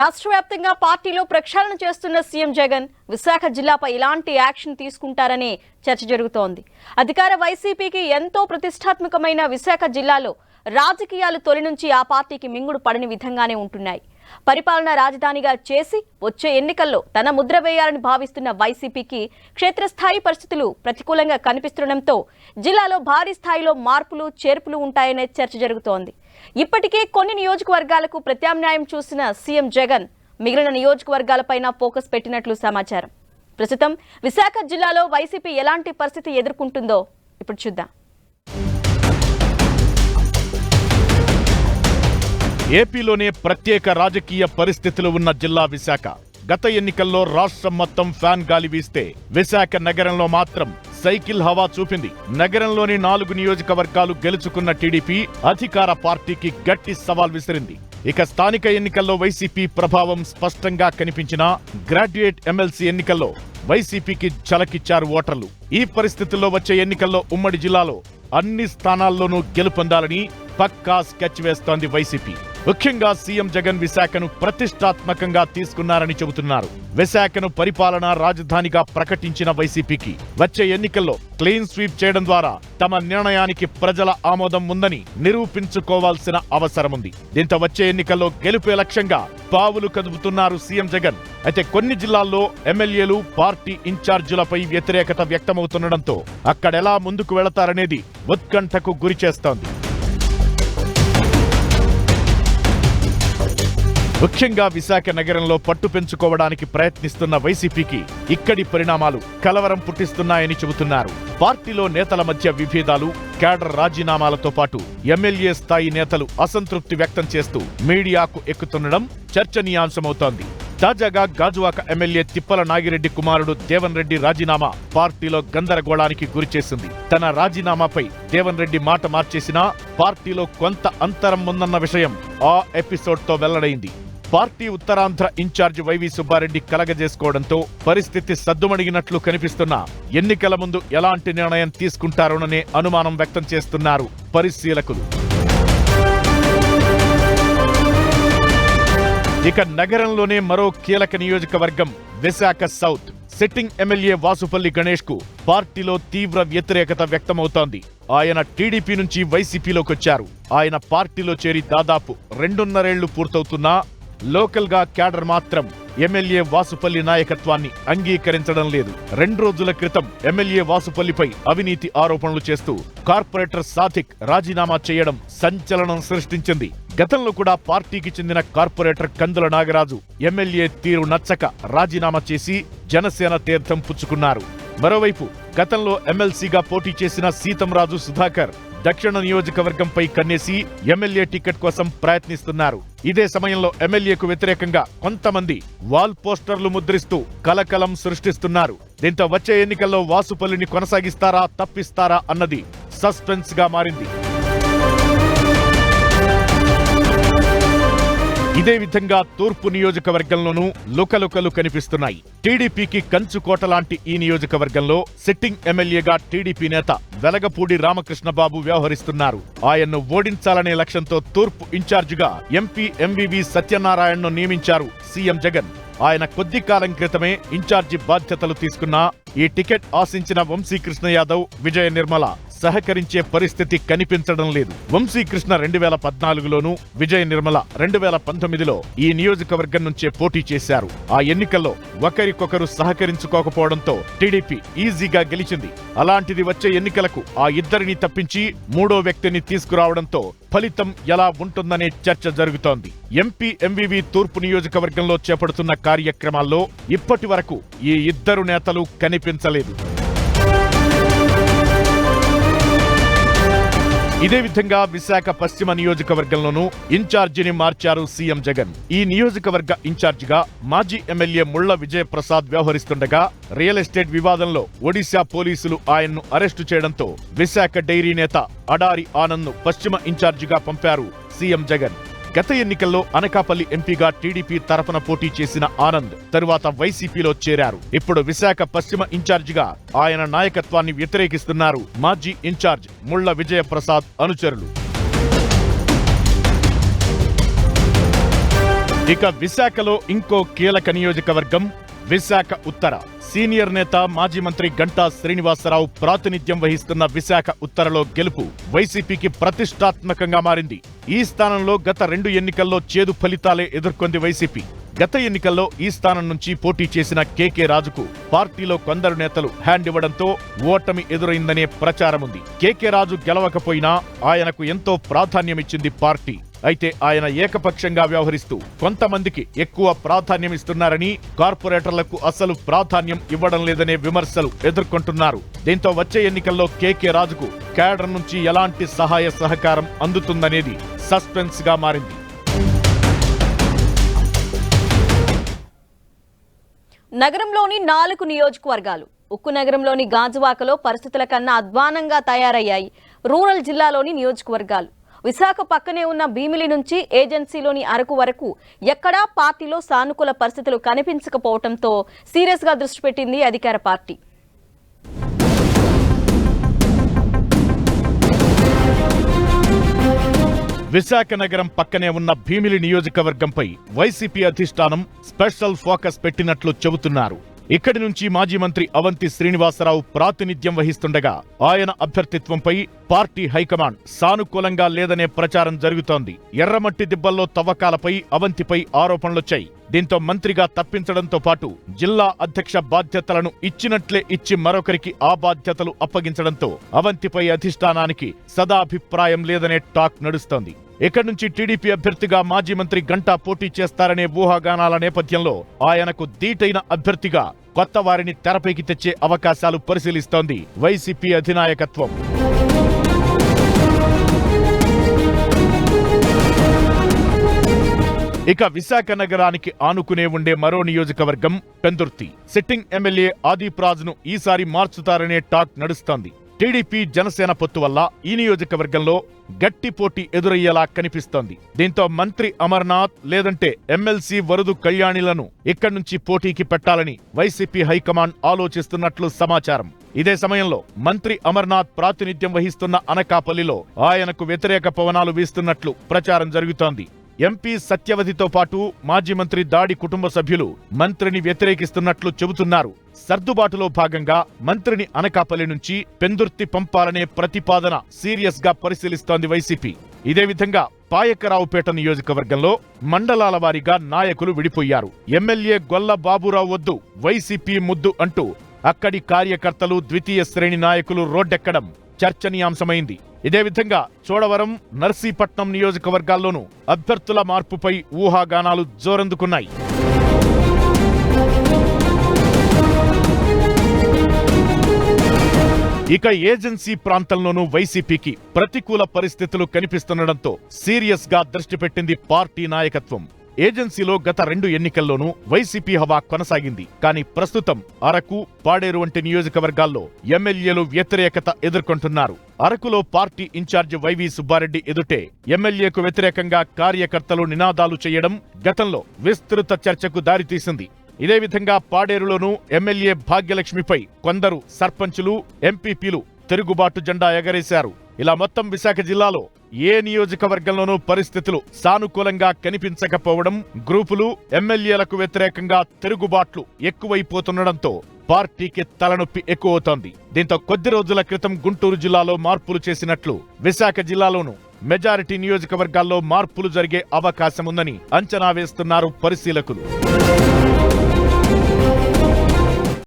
రాష్ట్ర వ్యాప్తంగా పార్టీలో ప్రక్షాళన చేస్తున్న సీఎం జగన్ విశాఖ జిల్లాపై ఇలాంటి యాక్షన్ తీసుకుంటారనే చర్చ జరుగుతోంది. అధికార వైసీపీకి ఎంతో ప్రతిష్టాత్మకమైన విశాఖ జిల్లాలో రాజకీయాలు తొలి నుంచి ఆ పార్టీకి మింగుడు పడని విధంగానే ఉంటున్నాయి. పరిపాలనా రాజధానిగా చేసి వచ్చే ఎన్నికల్లో తన ముద్ర వేయాలని భావిస్తున్న వైసీపీకి క్షేత్రస్థాయి పరిస్థితులు ప్రతికూలంగా కనిపిస్తుండటంతో జిల్లాలో భారీ స్థాయిలో మార్పులు చేర్పులు ఉంటాయనే చర్చ జరుగుతోంది. ఇప్పటికే కొన్ని నియోజకవర్గాలకు ప్రత్యామ్నాయం చూసిన సీఎం జగన్ మిగిలిన నియోజకవర్గాలపైన ఫోకస్ పెట్టినట్లు సమాచారం. ప్రస్తుతం విశాఖ జిల్లాలో వైసీపీ ఎలాంటి పరిస్థితి ఎదుర్కొంటుందో ఇప్పుడు చూద్దాం. ఏపీలోనే ప్రత్యేక రాజకీయ పరిస్థితులు ఉన్న జిల్లా విశాఖ. గత ఎన్నికల్లో రాష్ట్రం మొత్తం ఫ్యాన్ గాలి వీస్తే విశాఖ నగరంలో మాత్రం సైకిల్ హవా చూపింది. నగరంలోని 4 నియోజకవర్గాలు గెలుచుకున్న టీడీపీ అధికార పార్టీకి గట్టి సవాల్ విసిరింది. ఇక స్థానిక ఎన్నికల్లో వైసీపీ ప్రభావం స్పష్టంగా కనిపించినా గ్రాడ్యుయేట్ ఎమ్మెల్సీ ఎన్నికల్లో వైసీపీకి ఝలకిచ్చారు ఓటర్లు. ఈ పరిస్థితుల్లో వచ్చే ఎన్నికల్లో ఉమ్మడి జిల్లాలో అన్ని స్థానాల్లోనూ గెలుపొందాలని పక్కా స్కెచ్ వేస్తోంది వైసీపీ. ముఖ్యంగా సీఎం జగన్ విశాఖను ప్రతిష్టాత్మకంగా తీసుకున్నారని చెబుతున్నారు. విశాఖను పరిపాలనా రాజధానిగా ప్రకటించిన వైసీపీకి వచ్చే ఎన్నికల్లో క్లీన్ స్వీప్ చేయడం ద్వారా తమ నిర్ణయానికి ప్రజల ఆమోదం ఉందని నిరూపించుకోవాల్సిన అవసరముంది. దీంతో వచ్చే ఎన్నికల్లో గెలుపే లక్ష్యంగా పావులు కదుపుతున్నారు సీఎం జగన్. అయితే కొన్ని జిల్లాల్లో ఎమ్మెల్యేలు పార్టీ ఇన్ఛార్జీలపై వ్యతిరేకత వ్యక్తమవుతుండటంతో అక్కడెలా ముందుకు వెళతారనేది ఉత్కంఠకు గురిచేస్తోంది. ముఖ్యంగా విశాఖ నగరంలో పట్టు పెంచుకోవడానికి ప్రయత్నిస్తున్న వైసీపీకి ఇక్కడి పరిణామాలు కలవరం పుట్టిస్తున్నాయని చెబుతున్నారు. పార్టీలో నేతల మధ్య విభేదాలు, క్యాడర్ రాజీనామాలతో పాటు ఎమ్మెల్యే స్థాయి నేతలు అసంతృప్తి వ్యక్తం చేస్తూ మీడియాకు ఎక్కుతుండడం చర్చనీయాంశమవుతోంది. తాజాగా గాజువాక ఎమ్మెల్యే తిప్పల నాగిరెడ్డి కుమారుడు దేవన్ రెడ్డి రాజీనామా పార్టీలో గందరగోళానికి గురిచేసింది. తన రాజీనామాపై దేవన్ రెడ్డి మాట మార్చేసినా పార్టీలో కొంత అంతరం ఉందన్న విషయం ఆ ఎపిసోడ్తో వెల్లడైంది. Party Uttarandhra in charge Y V Subba Reddy కలగజేసుకోవడంతో పరిస్థితి సద్దుమణిగినట్లు కనిపిస్తున్నా ఎన్నికల ముందు ఎలాంటి నిర్ణయం తీసుకుంటారోననే అనుమానం వ్యక్తం చేస్తున్నారు పరిశీలకులు. ఇక నగరంలోనే మరో కీలక నియోజకవర్గం Visakha south. Sitting MLA Vasupalli Ganesh కు పార్టీలో తీవ్ర వ్యతిరేకత వ్యక్తమవుతోంది. ఆయన టీడీపీ నుంచి వైసీపీలోకొచ్చారు. ఆయన పార్టీలో చేరి దాదాపు 2.5 ఏళ్లు పూర్తవుతున్నా లోకల్ గా క్యాడర్ మాత్రం ఎమ్మెల్యే వాసుపల్లి నాయకత్వాన్ని అంగీకరించడం లేదు. 2 రోజుల క్రితం ఎమ్మెల్యే వాసుపల్లిపై అవినీతి ఆరోపణలు చేస్తూ కార్పొరేటర్ సాదిక్ రాజీనామా చేయడం సంచలనం సృష్టించింది. గతంలో కూడా పార్టీకి చెందిన కార్పొరేటర్ కందుల నాగరాజు ఎమ్మెల్యే తీరు నచ్చక రాజీనామా చేసి జనసేన తీర్థం పుచ్చుకున్నారు. మరోవైపు గతంలో ఎమ్మెల్సీగా పోటీ చేసిన సీతంరాజు సుధాకర్ దక్షిణ నియోజకవర్గంపై కన్నేసి ఎమ్మెల్యే టికెట్ కోసం ప్రయత్నిస్తున్నారు. ఇదే సమయంలో ఎమ్మెల్యేకు వ్యతిరేకంగా కొంతమంది వాల్ పోస్టర్లు ముద్రిస్తూ కలకలం సృష్టిస్తున్నారు. దీంతో వచ్చే ఎన్నికల్లో వాసుపల్లిని కొనసాగిస్తారా తప్పిస్తారా అన్నది సస్పెన్స్ గా మారింది. ఇదే విధంగా తూర్పు నియోజకవర్గంలోనూ లుకలుకలు కనిపిస్తున్నాయి. టీడీపీకి కంచుకోట లాంటి ఈ నియోజకవర్గంలో సిట్టింగ్ ఎమ్మెల్యేగా టీడీపీ నేత వెలగపూడి రామకృష్ణబాబు వ్యవహరిస్తున్నారు. ఆయన్ను ఓడించాలనే లక్ష్యంతో తూర్పు ఇన్ఛార్జిగా ఎంపీ ఎంవివి సత్యనారాయణను నియమించారు సీఎం జగన్. ఆయన కొద్ది కాలం క్రితమే ఇన్ఛార్జి బాధ్యతలు తీసుకున్నా ఈ టికెట్ ఆశించిన వంశీకృష్ణ యాదవ్, విజయ నిర్మల సహకరించే పరిస్థితి కనిపించడం లేదు. వంశీకృష్ణ 2014లోనూ, విజయ నిర్మల 2019లో ఈ నియోజకవర్గం నుంచే పోటీ చేశారు. ఆ ఎన్నికల్లో ఒకరికొకరు సహకరించుకోకపోవడంతో టీడీపీ ఈజీగా గెలిచింది. అలాంటిది వచ్చే ఎన్నికలకు ఆ ఇద్దరిని తప్పించి 3వ వ్యక్తిని తీసుకురావడంతో ఫలితం ఎలా ఉంటుందనే చర్చ జరుగుతోంది. ఎంపీ ఎంవివి తూర్పు నియోజకవర్గంలో చేపడుతున్న కార్యక్రమాల్లో ఇప్పటి వరకు ఈ ఇద్దరు నేతలు కనిపించలేదు. ఇదే విధంగా విశాఖ పశ్చిమ నియోజకవర్గంలోనూ ఇన్ఛార్జిని మార్చారు సీఎం జగన్. ఈ నియోజకవర్గ ఇన్ఛార్జిగా మాజీ ఎమ్మెల్యే ముళ్ల విజయప్రసాద్ వ్యవహరిస్తుండగా రియల్ ఎస్టేట్ వివాదంలో ఒడిశా పోలీసులు ఆయన్ను అరెస్టు చేయడంతో విశాఖ డైరీ నేత అడారి ఆనంద్ ను పశ్చిమ ఇన్ఛార్జిగా పంపారు సీఎం జగన్. గత ఎన్నికల్లో అనకాపల్లి ఎంపీగా టీడీపీ తరఫున పోటీ చేసిన ఆనంద్ తరువాత వైసీపీలో చేరారు. ఇప్పుడు విశాఖ పశ్చిమ ఇన్ఛార్జిగా ఆయన నాయకత్వాన్ని వ్యతిరేకిస్తున్నారు మాజీ ఇన్ఛార్జ్ ముళ్ల విజయప్రసాద్ అనుచరులు. ఇక విశాఖలో ఇంకో కీలక నియోజకవర్గం విశాఖ ఉత్తర. సీనియర్ నేత మాజీ మంత్రి గంటా శ్రీనివాసరావు ప్రాతినిధ్యం వహిస్తున్న విశాఖ ఉత్తరలో గెలుపు వైసీపీకి ప్రతిష్టాత్మకంగా మారింది. ఈ స్థానంలో గత 2 ఎన్నికల్లో చేదు ఫలితాలే ఎదుర్కొంది వైసీపీ. గత ఎన్నికల్లో ఈ స్థానం నుంచి పోటీ చేసిన కేకే రాజుకు పార్టీలో కొందరు నేతలు హ్యాండ్ ఇవ్వడంతో ఓటమి ఎదురైందనే ప్రచారముంది. కేకే రాజు గెలవకపోయినా ఆయనకు ఎంతో ప్రాధాన్యమిచ్చింది పార్టీ. అయితే ఆయన ఏకపక్షంగా వ్యవహరిస్తూ కొంతమందికి ఎక్కువ ప్రాధాన్యమిస్తున్నారని, కార్పొరేటర్లకు అసలు ప్రాధాన్యం ఇవ్వడం లేదనే విమర్శలు ఎదుర్కొంటున్నారు. దీంతో వచ్చే ఎన్నికల్లో కేకే రాజుకు కేడర్ నుంచి ఎలాంటి సహాయ సహకారం అందుతుందనేది సస్పెన్స్ గా మారింది. నగరంలోని 4 నియోజకవర్గాలు. ఉక్కు నగరంలోని గాజువాకలో పరిస్థితుల కన్నా అధ్వానంగా తయారయ్యాయి రూరల్ జిల్లాలోని నియోజకవర్గాలు. విశాఖ పక్కనే ఉన్న భీమిలి నుంచి ఏజెన్సీలోని అరకు వరకు ఎక్కడా పార్టీలో సానుకూల పరిస్థితులు కనిపించకపోవడంతో సీరియస్ గా దృష్టి పెట్టింది అధికార పార్టీ. విశాఖ నగరం పక్కనే ఉన్న భీమిలి నియోజకవర్గంపై వైసీపీ అధిష్టానం స్పెషల్ ఫోకస్ పెట్టినట్లు చెబుతున్నారు. ఇక్కడి నుంచి మాజీ మంత్రి అవంతి శ్రీనివాసరావు ప్రాతినిధ్యం వహిస్తుండగా ఆయన అభ్యర్థిత్వంపై పార్టీ హైకమాండ్ సానుకూలంగా లేదనే ప్రచారం జరుగుతోంది. ఎర్రమట్టి దిబ్బల్లో తవ్వకాలపై అవంతిపై ఆరోపణలొచ్చాయి. దీంతో మంత్రిగా తప్పించడంతో పాటు జిల్లా అధ్యక్ష బాధ్యతలను ఇచ్చినట్లే ఇచ్చి మరొకరికి ఆ బాధ్యతలు అప్పగించడంతో అవంతిపై అధిష్టానానికి సదాభిప్రాయం లేదనే టాక్ నడుస్తోంది. ఇక్కడి నుంచి టీడీపీ అభ్యర్థిగా మాజీ మంత్రి గంటా పోటీ చేస్తారనే ఊహాగానాల నేపథ్యంలో ఆయనకు దీటైన అభ్యర్థిగా కొత్త వారిని తెరపైకి తెచ్చే అవకాశాలు పరిశీలిస్తోంది వైసీపీ అధినాయకత్వం. ఇక విశాఖ నగరానికి ఆనుకునే ఉండే మరో నియోజకవర్గం పెందుర్తి. సిట్టింగ్ ఎమ్మెల్యే ఆదిప్ రాజ్ను ఈసారి మార్చుతారనే టాక్ నడుస్తోంది. టీడీపీ జనసేన పొత్తు వల్ల ఈ నియోజకవర్గంలో గట్టి పోటీ ఎదురయ్యేలా కనిపిస్తోంది. దీంతో మంత్రి అమర్నాథ్ లేదంటే ఎమ్మెల్సీ వరదు కళ్యాణిలను ఇక్కడి నుంచి పోటీకి పెట్టాలని వైసీపీ హైకమాండ్ ఆలోచిస్తున్నట్లు సమాచారం. ఇదే సమయంలో మంత్రి అమర్నాథ్ ప్రాతినిధ్యం వహిస్తున్న అనకాపల్లిలో ఆయనకు వ్యతిరేక పవనాలు వీస్తున్నట్లు ప్రచారం జరుగుతోంది. ఎంపీ సత్యవతితో పాటు మాజీ మంత్రి దాడి కుటుంబ సభ్యులు మంత్రిని వ్యతిరేకిస్తున్నట్లు చెబుతున్నారు. సర్దుబాటులో భాగంగా మంత్రిని అనకాపల్లి నుంచి పెందుర్తి పంపాలనే ప్రతిపాదన సీరియస్ గా పరిశీలిస్తోంది వైసీపీ. ఇదే విధంగా పాయకరావుపేట నియోజకవర్గంలో మండలాల వారీగా నాయకులు విడిపోయారు. ఎమ్మెల్యే గొల్ల బాబురావు వద్దు, వైసీపీ ముద్దు అంటూ అక్కడి కార్యకర్తలు, ద్వితీయ శ్రేణి నాయకులు రోడ్డెక్కడం చర్చనీయాంశమైంది. ఇదే విధంగా చోడవరం, నర్సీపట్నం నియోజకవర్గాల్లోనూ అభ్యర్థుల మార్పుపై ఊహాగానాలు జోరందుకున్నాయి. ఇక ఏజెన్సీ ప్రాంతంలోనూ వైసీపీకి ప్రతికూల పరిస్థితులు కనిపిస్తుండటంతో సీరియస్ గా దృష్టి పెట్టింది పార్టీ నాయకత్వం. ఏజెన్సీలో గత 2 ఎన్నికల్లోనూ వైసీపీ హవా కొనసాగింది. కానీ ప్రస్తుతం అరకు, పాడేరు వంటి నియోజకవర్గాల్లో ఎమ్మెల్యేలు వ్యతిరేకత ఎదుర్కొంటున్నారు. అరకులో పార్టీ ఇన్ఛార్జి వైవి సుబ్బారెడ్డి ఎదుటే ఎమ్మెల్యేకు వ్యతిరేకంగా కార్యకర్తలు నినాదాలు చేయడం గతంలో విస్తృత చర్చకు దారితీసింది. ఇదే విధంగా పాడేరులోనూ ఎమ్మెల్యే భాగ్యలక్ష్మిపై కొందరు సర్పంచులు, ఎంపీపీలు తిరుగుబాటు జెండా ఎగరేశారు. ఇలా మొత్తం విశాఖ జిల్లాలో ఏ నియోజకవర్గంలోనూ పరిస్థితులు సానుకూలంగా కనిపించకపోవడం, గ్రూపులు, ఎమ్మెల్యేలకు వ్యతిరేకంగా తిరుగుబాట్లు ఎక్కువైపోతుండటంతో పార్టీకి తలనొప్పి ఎక్కువవుతోంది. దీంతో కొద్ది రోజుల క్రితం గుంటూరు జిల్లాలో మార్పులు చేసినట్లు విశాఖ జిల్లాలోనూ మెజారిటీ నియోజకవర్గాల్లో మార్పులు జరిగే అవకాశముందని అంచనా వేస్తున్నారు పరిశీలకులు.